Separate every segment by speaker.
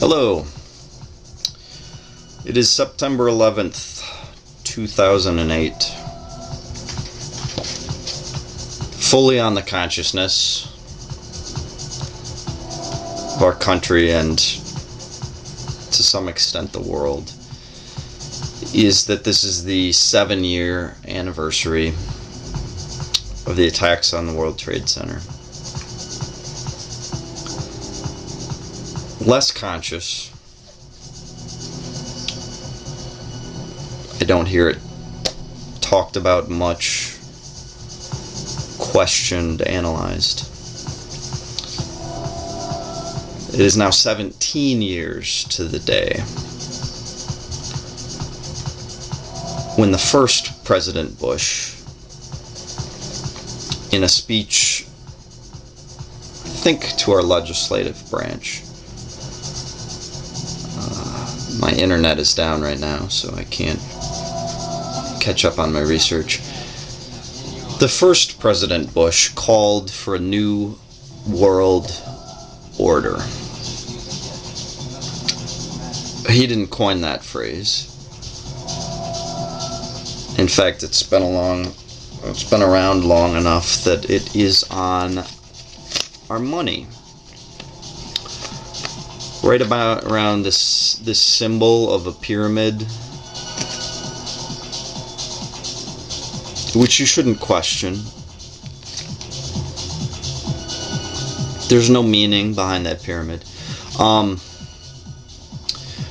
Speaker 1: Hello. It is September 11th, 2008. Fully on the consciousness of our country and to some extent the world is that this is the 7-year anniversary of the attacks on the World Trade Center. Less conscious. I don't hear it talked about much, questioned, analyzed. It is now 17 years to the day when the first President Bush, in a speech, I think to our legislative branch, my internet is down right now, so I can't catch up on my research. The first President Bush called for a new world order. He didn't coin that phrase. In fact, it's been around long enough that it is on our money. Right about around this symbol of a pyramid, which you shouldn't question. There's no meaning behind that pyramid.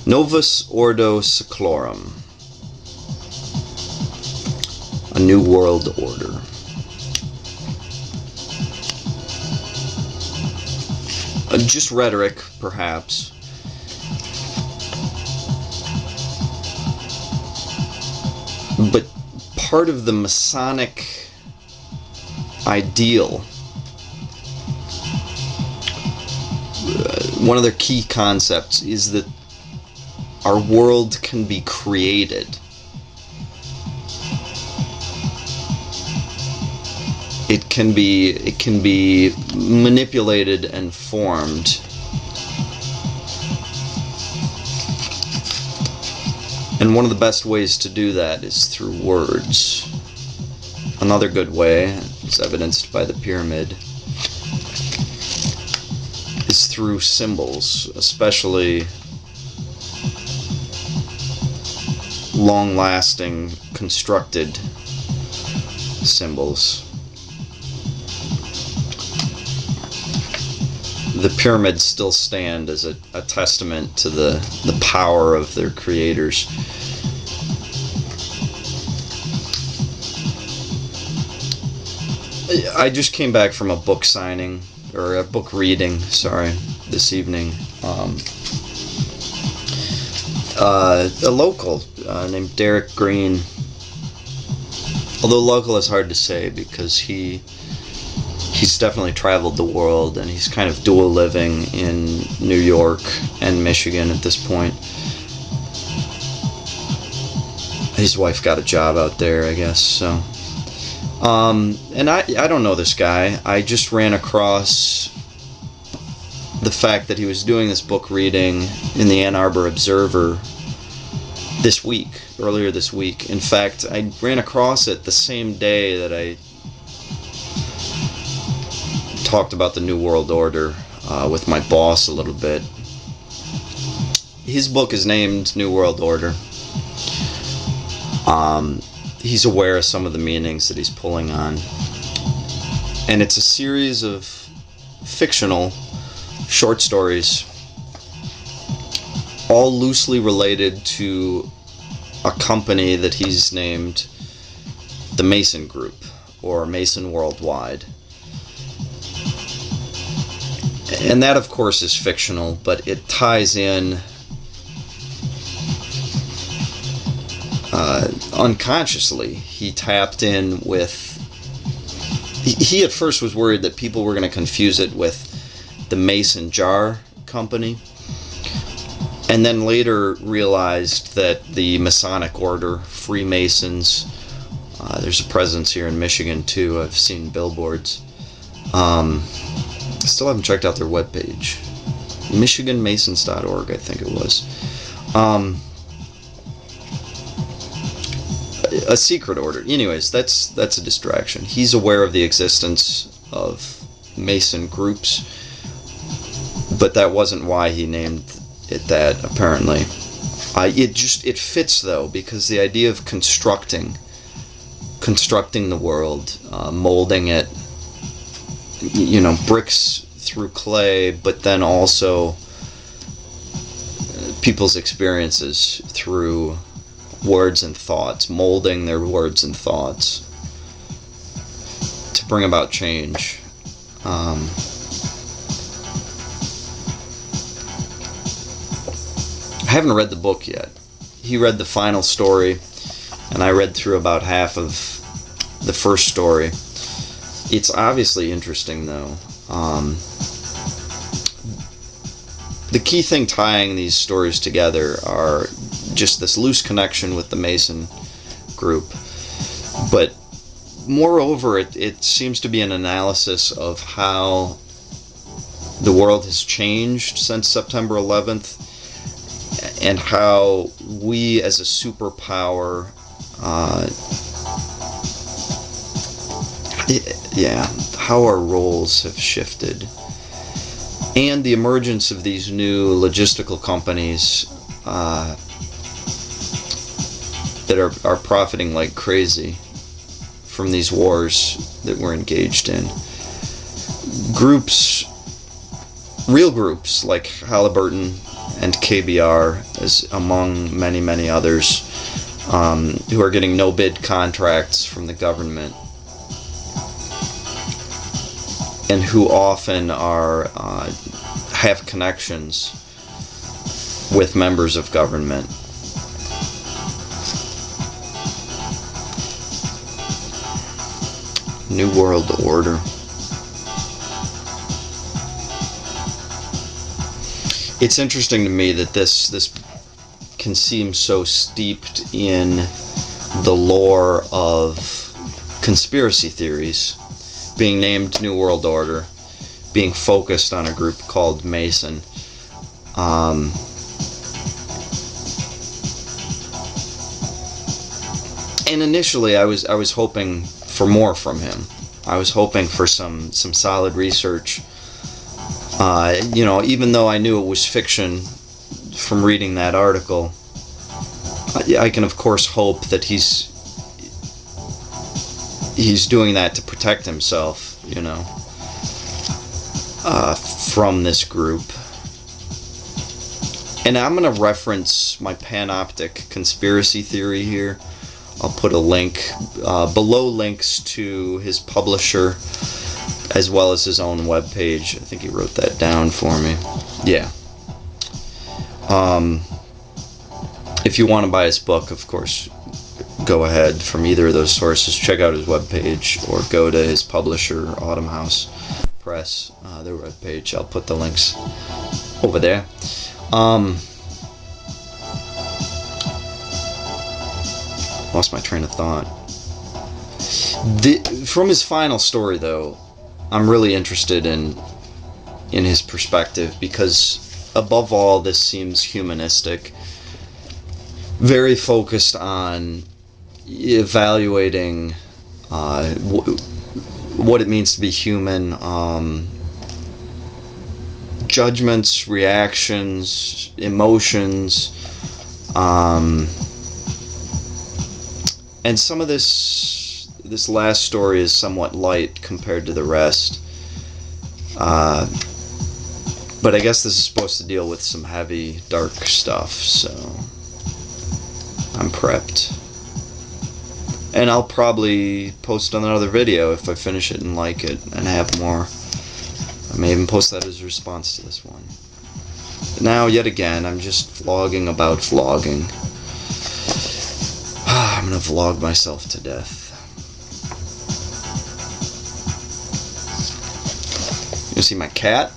Speaker 1: Novus Ordo Seclorum, a new world order. Just rhetoric, perhaps. But part of the Masonic ideal, one of their key concepts is that our world can be created. It can be manipulated and formed. And one of the best ways to do that is through words. Another good way, as evidenced by the pyramid, is through symbols, especially long-lasting, constructed symbols. The pyramids still stand as a testament to the power of their creators. I just came back from a book signing, or a book reading, this evening. A local named Derek Green. Although local is hard to say because he's definitely traveled the world, and he's kind of dual living in New York and Michigan at this point. His wife got a job out there, I guess, so. And I don't know this guy. I just ran across the fact that he was doing this book reading in the Ann Arbor Observer earlier this week. In fact, I ran across it the same day that I talked about the New World Order with my boss a little bit. His book is named New World Order. He's aware of some of the meanings that he's pulling on. And it's a series of fictional short stories, all loosely related to a company that he's named the Mason Group, or Mason Worldwide. And that, of course, is fictional, but it ties in unconsciously. He tapped in with... He at first was worried that people were going to confuse it with the Mason Jar Company, and then later realized that the Masonic Order, Freemasons, there's a presence here in Michigan too. I've seen billboards. Still haven't checked out their webpage. MichiganMasons.org, I think it was. A secret order. Anyways, that's a distraction. He's aware of the existence of Mason groups, but that wasn't why he named it that, apparently. It fits, though, because the idea of constructing the world, molding it, bricks through clay, but then also people's experiences through words and thoughts, molding their words and thoughts to bring about change. I haven't read the book yet. He read the final story, and I read through about half of the first story. It's obviously interesting, though. The key thing tying these stories together are just this loose connection with the Mason group. But moreover, it seems to be an analysis of how the world has changed since September 11th, and how we as a superpower, how our roles have shifted, and the emergence of these new logistical companies that are profiting like crazy from these wars that we're engaged in. Real groups like Halliburton and KBR, as among many, many others, who are getting no-bid contracts from the government, and who often have connections with members of government. New World Order. It's interesting to me that this can seem so steeped in the lore of conspiracy theories, being named New World Order, being focused on a group called Mason. And initially I was hoping for more from him. I was hoping for some solid research. Even though I knew it was fiction from reading that article, I can of course hope that he's doing that to protect himself, from this group. And I'm going to reference my panoptic conspiracy theory here. I'll put a link below links to his publisher, as well as his own webpage. I think he wrote that down for me. Yeah. If you want to buy his book, of course, go ahead from either of those sources. Check out his webpage, or go to his publisher, Autumn House Press, their webpage. I'll put the links over there. Lost my train of thought. From his final story, though, I'm really interested in his perspective, because above all, this seems humanistic, very focused on evaluating what it means to be human, judgments, reactions, emotions, and some of this last story is somewhat light compared to the rest. But I guess this is supposed to deal with some heavy, dark stuff, so I'm prepped. And I'll probably post another video if I finish it and like it and have more. I may even post that as a response to this one. But now, yet again, I'm just vlogging about vlogging. I'm gonna vlog myself to death. You see my cat?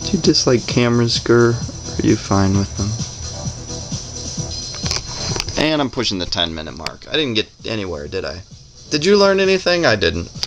Speaker 1: Do you dislike cameras, Gur? Or are you fine with them? And Man, I'm pushing the 10-minute mark. I didn't get anywhere, did I? Did you learn anything? I didn't.